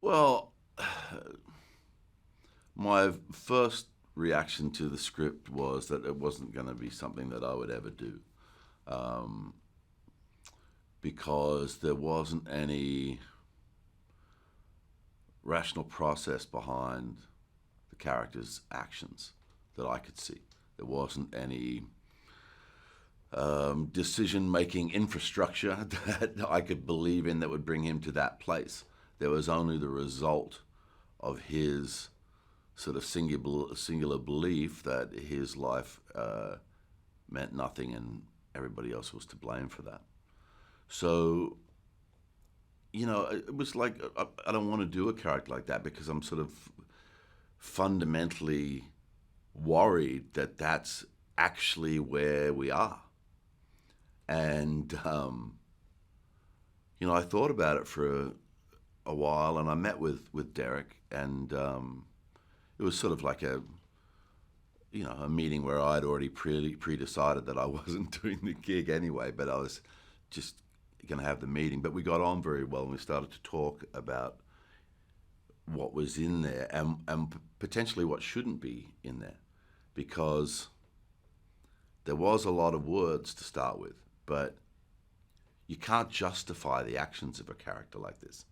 Well, my first reaction to the script was that it wasn't going to be something that I would ever do, um, because there wasn't any rational process behind the character's actions that I could see. There wasn't any decision-making infrastructure that I could believe in that would bring him to that place. There was only the result of his sort of singular belief that his life meant nothing and everybody else was to blame for that. So, it was like I don't want to do a character like that because I'm sort of fundamentally worried that that's actually where we are. And, I thought about it for a while, and I met with Derrick, and it was sort of like a meeting where I'd already pre-decided that I wasn't doing the gig anyway, but I was just going to have the meeting. But we got on very well, and we started to talk about what was in there and potentially what shouldn't be in there, because there was a lot of words to start with, but you can't justify the actions of a character like this.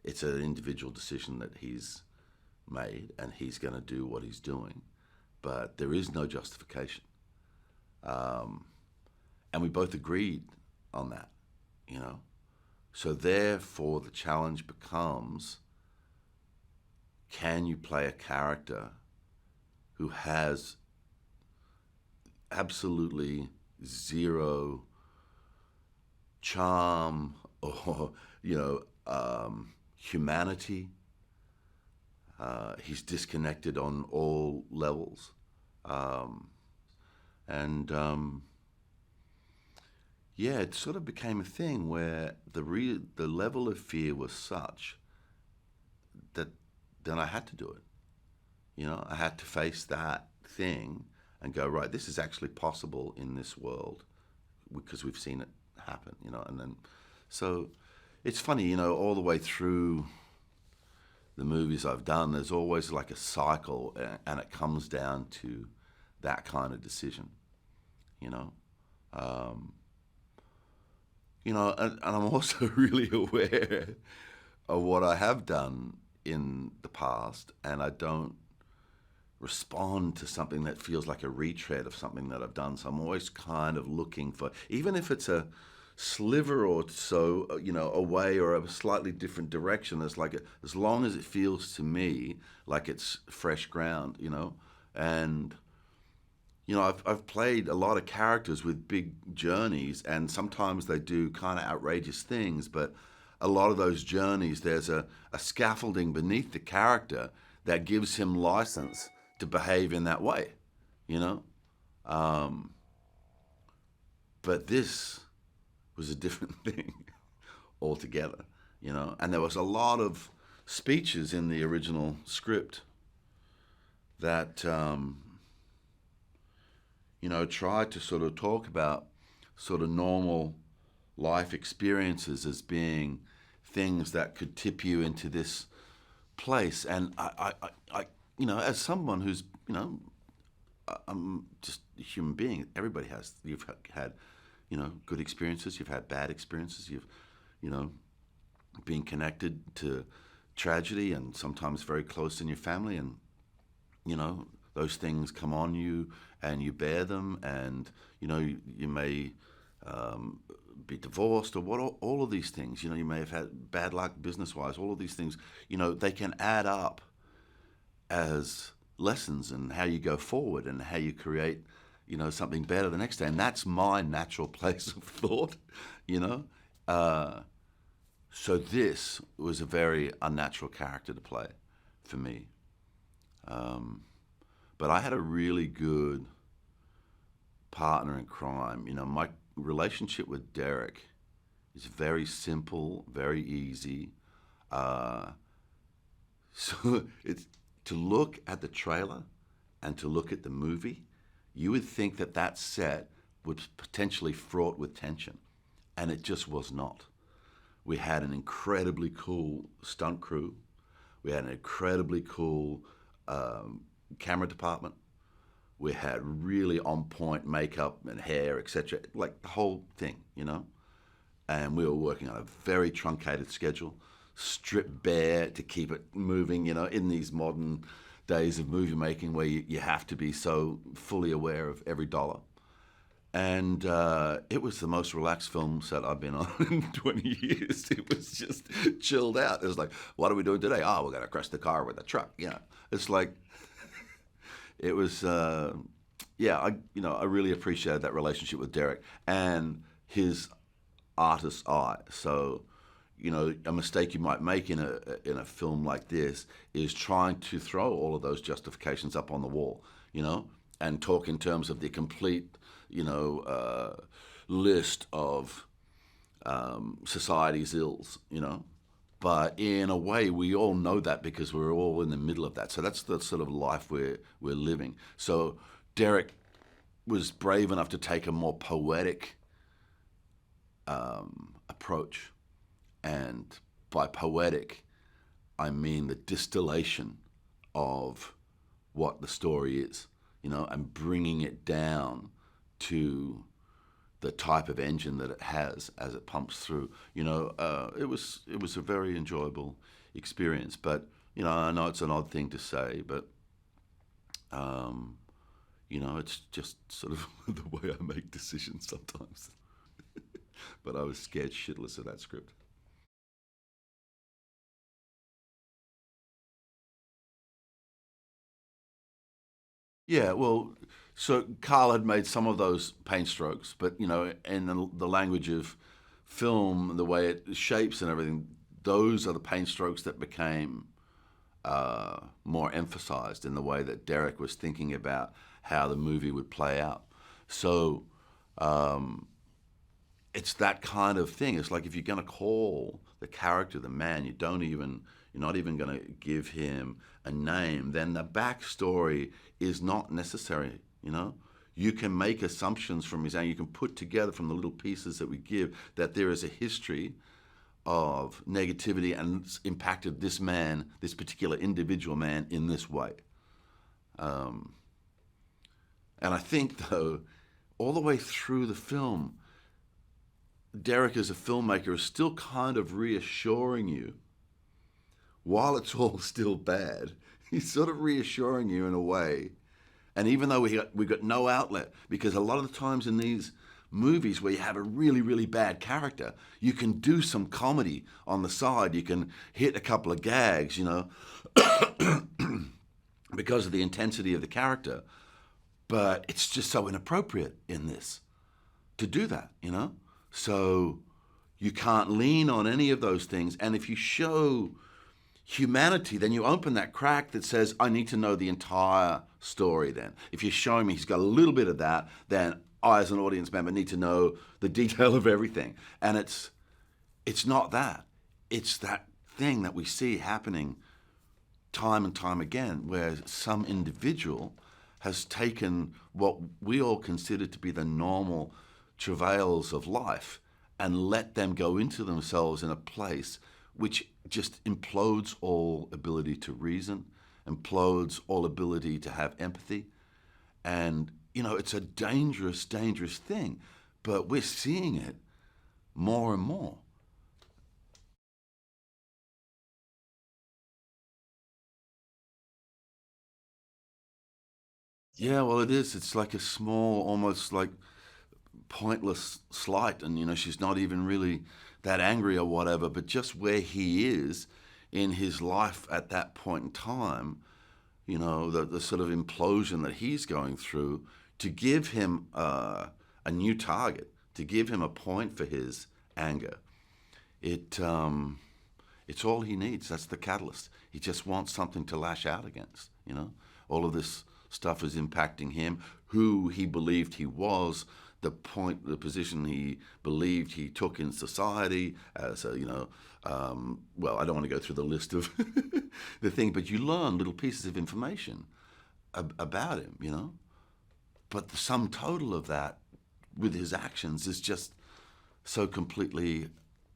It's an individual decision that he's made, and he's going to do what he's doing, but there is no justification. And we both agreed on that, So therefore, the challenge becomes, can you play a character who has absolutely zero charm or, humanity? He's disconnected on all levels. It sort of became a thing where the level of fear was such that then I had to do it. I had to face that thing and go, right, this is actually possible in this world because we've seen it happen, and then, so it's funny, all the way through the movies I've done, there's always like a cycle, and it comes down to that kind of decision, and I'm also really aware of what I have done in the past, and I don't respond to something that feels like a retread of something that I've done. So I'm always kind of looking for, even if it's a sliver or so, away or a slightly different direction, as long as it feels to me like it's fresh ground, and I've played a lot of characters with big journeys, and sometimes they do kind of outrageous things, but a lot of those journeys, there's a scaffolding beneath the character that gives him license to behave in that way, but this was a different thing altogether, and there was a lot of speeches in the original script that tried to sort of talk about sort of normal life experiences as being things that could tip you into this place. And I as someone who's, I'm just a human being. Everybody has. You've had, good experiences. You've had bad experiences. You've, been connected to tragedy and sometimes very close in your family, and, those things come on you and you bear them, and, you may be divorced or all of these things. You may have had bad luck business-wise. All of these things, they can add up as lessons in how you go forward and how you create, something better the next day. And that's my natural place of thought, So this was a very unnatural character to play for me. But I had a really good partner in crime. My relationship with Derrick is very simple, very easy. So it's to look at the trailer and to look at the movie, you would think that set was potentially fraught with tension, and it just was not. We had an incredibly cool stunt crew. We had an incredibly cool camera department. We had really on point makeup and hair, etc. Like the whole thing, you know. And we were working on a very truncated schedule, stripped bare to keep it moving, you know, in these modern days of movie making where you have to be so fully aware of every dollar. And it was the most relaxed film set I've been on in 20 years. It was just chilled out. It was like, what are we doing today? Oh, we're going to crash the car with a truck. Yeah. It's like, it was, I really appreciated that relationship with Derrick and his artist's eye. So, you know, a mistake you might make in a film like this is trying to throw all of those justifications up on the wall, you know, and talk in terms of the complete, list of society's ills, you know. But in a way, we all know that because we're all in the middle of that. So that's the sort of life we're living. So Derrick was brave enough to take a more poetic approach. And by poetic, I mean the distillation of what the story is, you know, and bringing it down to the type of engine that it has as it pumps through. You know, it was a very enjoyable experience. But you know, I know it's an odd thing to say, but you know, it's just sort of the way I make decisions sometimes. But I was scared shitless of that script. Yeah, well, so Carl had made some of those paint strokes, but you know, in the language of film, the way it shapes and everything, those are the paint strokes that became more emphasized in the way that Derrick was thinking about how the movie would play out. So um, it's that kind of thing. It's like if you're going to call the character the man, you're not even going to give him a name. Then the backstory is not necessary. You know, you can make assumptions from his, and you can put together from the little pieces that we give that there is a history of negativity and it's impacted this man, this particular individual man, in this way. Um, and I think though, all the way through the film, Derrick as a filmmaker is still kind of reassuring you while it's all still bad. He's sort of reassuring you in a way. And even though we got no outlet, because a lot of the times in these movies where you have a really, really bad character, you can do some comedy on the side. You can hit a couple of gags, you know, because of the intensity of the character. But it's just so inappropriate in this to do that, you know? So you can't lean on any of those things. And if you show humanity, then you open that crack that says, I need to know the entire story then. If you're showing me he's got a little bit of that, then I, as an audience member, need to know the detail of everything. And it's not that. It's that thing that we see happening time and time again, where some individual has taken what we all consider to be the normal travails of life and let them go into themselves in a place which just implodes all ability to reason, implodes all ability to have empathy. And, you know, it's a dangerous, dangerous thing, but we're seeing it more and more. Yeah, well, it is. It's like a small, almost like pointless slight, and you know she's not even really that angry or whatever, but just where he is in his life at that point in time, you know, the sort of implosion that he's going through, to give him a new target, to give him a point for his anger. It it's all he needs. That's the catalyst. He just wants something to lash out against. You know, all of this stuff is impacting him, who he believed he was, the position he believed he took in society as a, you know, well, I don't want to go through the list of the thing, but you learn little pieces of information about him, you know. But the sum total of that with his actions is just so completely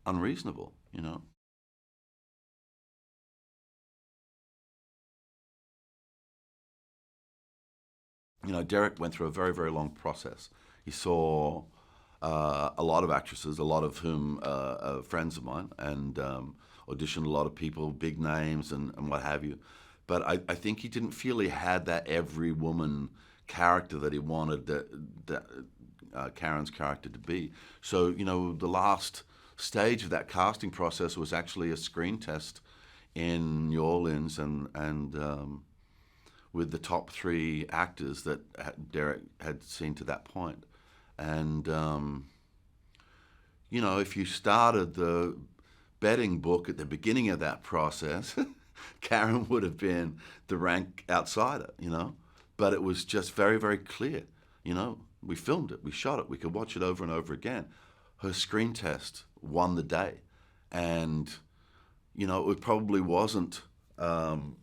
unreasonable. you know. You know, Derek went through a very, very long process. He saw a lot of actresses, a lot of whom are friends of mine, and auditioned a lot of people, big names, and what have you. But I think he didn't feel he had that every woman character that he wanted Caren's character to be. So, you know, the last stage of that casting process was actually a screen test in New Orleans, and with the top three actors that Derek had seen to that point. And, you know, if you started the betting book at the beginning of that process, Caren would have been the rank outsider, you know. But it was just very, very clear, you know. We filmed it, we shot it, we could watch it over and over again. Her screen test won the day. And, you know, it probably wasn't, from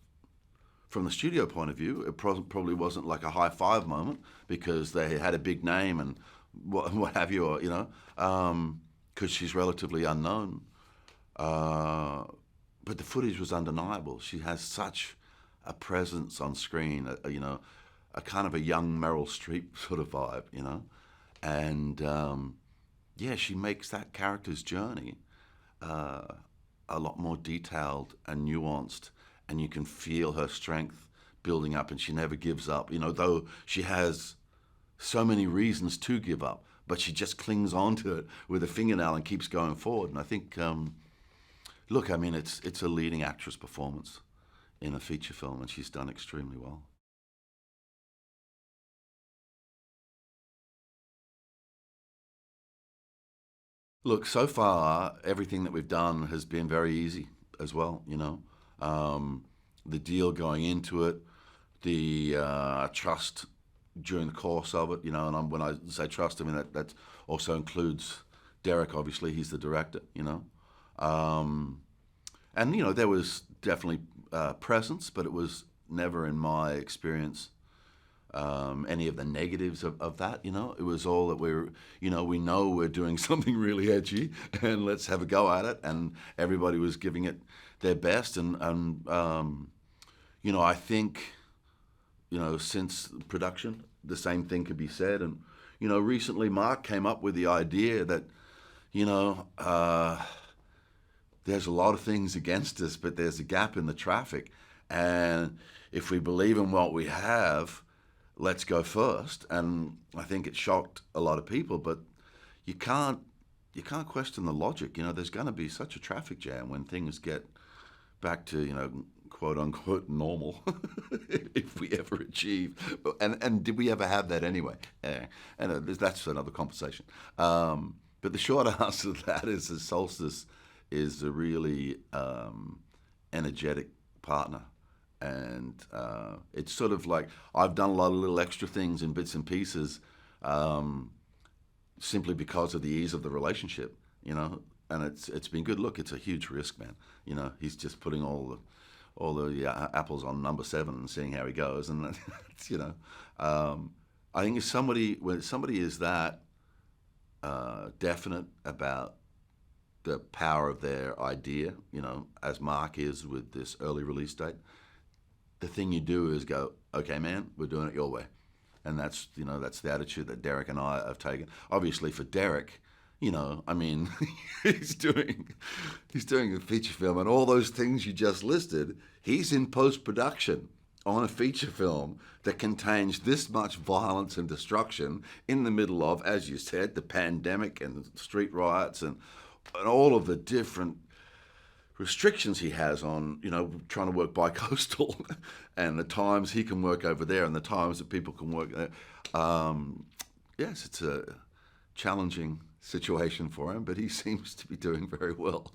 the studio point of view, it probably wasn't like a high five moment because they had a big name and what have you, or, you know, because she's relatively unknown. But the footage was undeniable. She has such a presence on screen, you know, a kind of a young Meryl Streep sort of vibe, you know. And, yeah, she makes that character's journey a lot more detailed and nuanced, and you can feel her strength building up, and she never gives up, you know, though she has so many reasons to give up, but she just clings on to it with a fingernail and keeps going forward. And I think, look, I mean, it's a leading actress performance in a feature film, and she's done extremely well. Look, so far, everything that we've done has been very easy as well, you know. The deal going into it, the trust during the course of it, you know, and when I say trust, I mean that also includes Derek, obviously, he's the director, you know. And, you know, there was definitely presence, but it was never, in my experience, any of the negatives of that, you know. It was all that you know, we know we're doing something really edgy and let's have a go at it. And everybody was giving it their best. And you know, I think, you know, since production, the same thing could be said. And, you know, recently Mark came up with the idea that, you know, there's a lot of things against us, but there's a gap in the traffic. And if we believe in what we have, let's go first. And I think it shocked a lot of people, but you can't question the logic. You know, there's going to be such a traffic jam when things get back to, you know, quote unquote normal, if we ever achieve. And did we ever have that anyway? And that's another conversation. But the short answer to that is that Solstice is a really energetic partner. And it's sort of like I've done a lot of little extra things in bits and pieces simply because of the ease of the relationship, you know. And it's been good. Look, it's a huge risk, man. You know, he's just putting all the apples on number 7 and seeing how he goes. And you know, I think when somebody is that definite about the power of their idea, you know, as Mark is with this early release date, the thing you do is go, okay, man, we're doing it your way. And that's, you know, that's the attitude that Derek and I have taken. Obviously for Derek, you know, I mean, he's doing a feature film, and all those things you just listed, he's in post-production on a feature film that contains this much violence and destruction in the middle of, as you said, the pandemic and street riots and all of the different restrictions he has on, you know, trying to work bi-coastal and the times he can work over there and the times that people can work there. Yes, it's a challenging situation for him, but he seems to be doing very well.